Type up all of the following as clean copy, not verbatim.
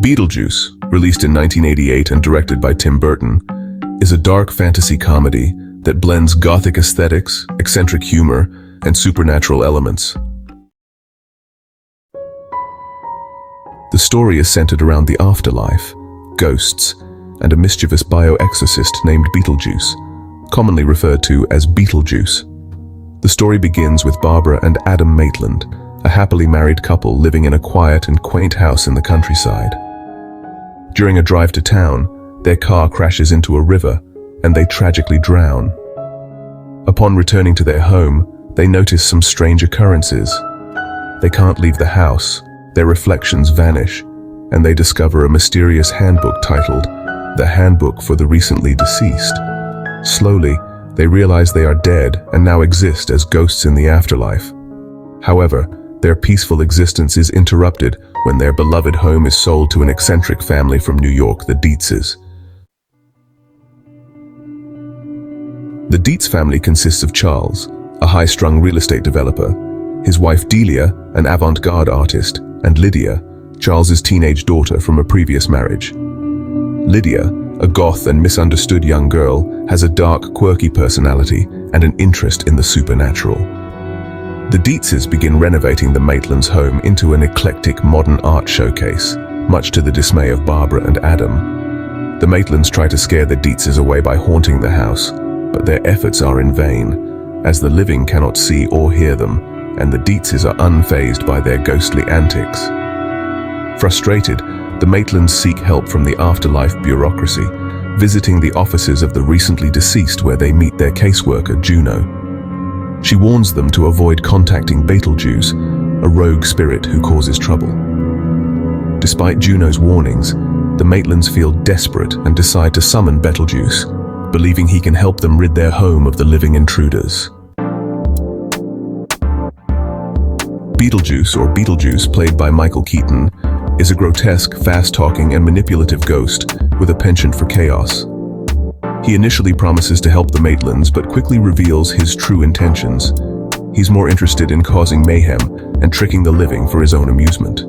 Beetlejuice, released in 1988 and directed by Tim Burton, is a dark fantasy comedy that blends gothic aesthetics, eccentric humor, and supernatural elements. The story is centered around the afterlife, ghosts, and a mischievous bioexorcist named Beetlejuice, commonly referred to as Beetlejuice. The story begins with Barbara and Adam Maitland, a happily married couple living in a quiet and quaint house in the countryside. During a drive to town, their car crashes into a river, and they tragically drown. Upon returning to their home, they notice some strange occurrences. They can't leave the house, their reflections vanish, and they discover a mysterious handbook titled The Handbook for the Recently Deceased. Slowly, they realize they are dead and now exist as ghosts in the afterlife. However, their peaceful existence is interrupted when their beloved home is sold to an eccentric family from New York, the Dietzes. The Dietz family consists of Charles, a high-strung real estate developer, his wife Delia, an avant-garde artist, and Lydia, Charles's teenage daughter from a previous marriage. Lydia, a goth and misunderstood young girl, has a dark, quirky personality and an interest in the supernatural. The Dietzes begin renovating the Maitlands' home into an eclectic modern art showcase, much to the dismay of Barbara and Adam. The Maitlands try to scare the Dietzes away by haunting the house, but their efforts are in vain, as the living cannot see or hear them, and the Dietzes are unfazed by their ghostly antics. Frustrated, the Maitlands seek help from the afterlife bureaucracy, visiting the offices of the recently deceased where they meet their caseworker, Juno. She warns them to avoid contacting Bettlejuice, a rogue spirit who causes trouble. Despite Juno's warnings, the Maitlands feel desperate and decide to summon Bettlejuice, believing he can help them rid their home of the living intruders. Beetlejuice, played by Michael Keaton, is a grotesque, fast-talking, and manipulative ghost with a penchant for chaos. He initially promises to help the Maitlands, but quickly reveals his true intentions. He's more interested in causing mayhem and tricking the living for his own amusement.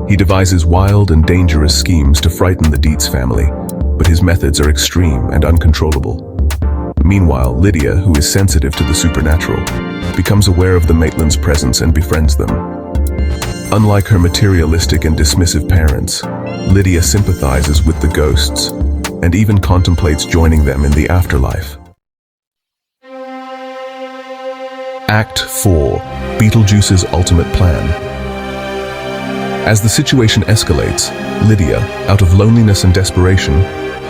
He devises wild and dangerous schemes to frighten the Dietz family, but his methods are extreme and uncontrollable. Meanwhile, Lydia, who is sensitive to the supernatural, becomes aware of the Maitlands' presence and befriends them. Unlike her materialistic and dismissive parents, Lydia sympathizes with the ghosts and even contemplates joining them in the afterlife. Act 4. Beetlejuice's Ultimate Plan. As the situation escalates, Lydia, out of loneliness and desperation,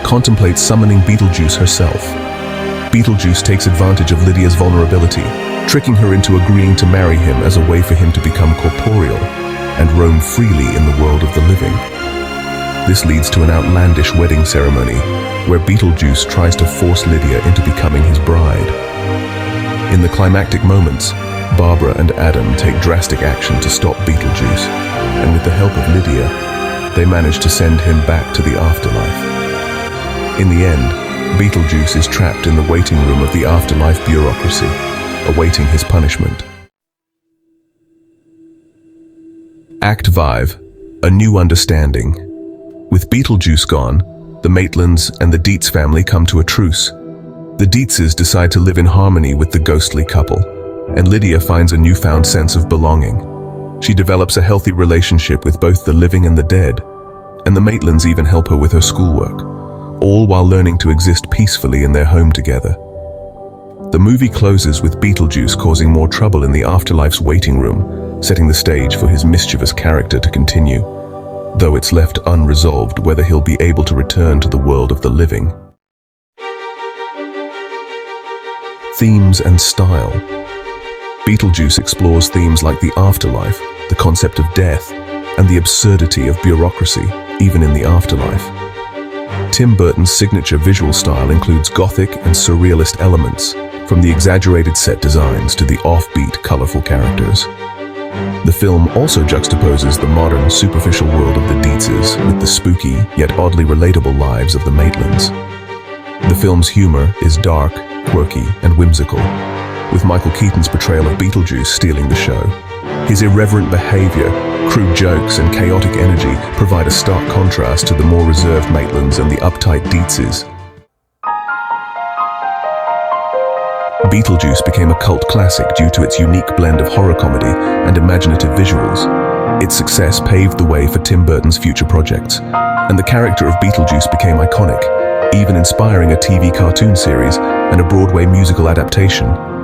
contemplates summoning Beetlejuice herself. Beetlejuice takes advantage of Lydia's vulnerability, tricking her into agreeing to marry him as a way for him to become corporeal and roam freely in the world of the living. This leads to an outlandish wedding ceremony where Beetlejuice tries to force Lydia into becoming his bride. In the climactic moments, Barbara and Adam take drastic action to stop Beetlejuice, and with the help of Lydia, they manage to send him back to the afterlife. In the end, Beetlejuice is trapped in the waiting room of the afterlife bureaucracy, awaiting his punishment. Act 5. A New Understanding. With Beetlejuice gone, the Maitlands and the Dietz family come to a truce. The Dietzes decide to live in harmony with the ghostly couple, and Lydia finds a newfound sense of belonging. She develops a healthy relationship with both the living and the dead, and the Maitlands even help her with her schoolwork, all while learning to exist peacefully in their home together. The movie closes with Beetlejuice causing more trouble in the afterlife's waiting room, setting the stage for his mischievous character to continue, though it's left unresolved whether he'll be able to return to the world of the living. Themes and style. Beetlejuice explores themes like the afterlife, the concept of death, and the absurdity of bureaucracy, even in the afterlife. Tim Burton's signature visual style includes gothic and surrealist elements, from the exaggerated set designs to the offbeat, colorful characters. The film also juxtaposes the modern, superficial world of the Dietzes with the spooky, yet oddly relatable lives of the Maitlands. The film's humor is dark, quirky, and whimsical, with Michael Keaton's portrayal of Beetlejuice stealing the show. His irreverent behavior crude jokes and chaotic energy provide a stark contrast to the more reserved Maitlands and the uptight Dietzes. Beetlejuice became a cult classic due to its unique blend of horror comedy and imaginative visuals. Its success paved the way for Tim Burton's future projects, and the character of Beetlejuice became iconic, even inspiring a TV cartoon series and a Broadway musical adaptation.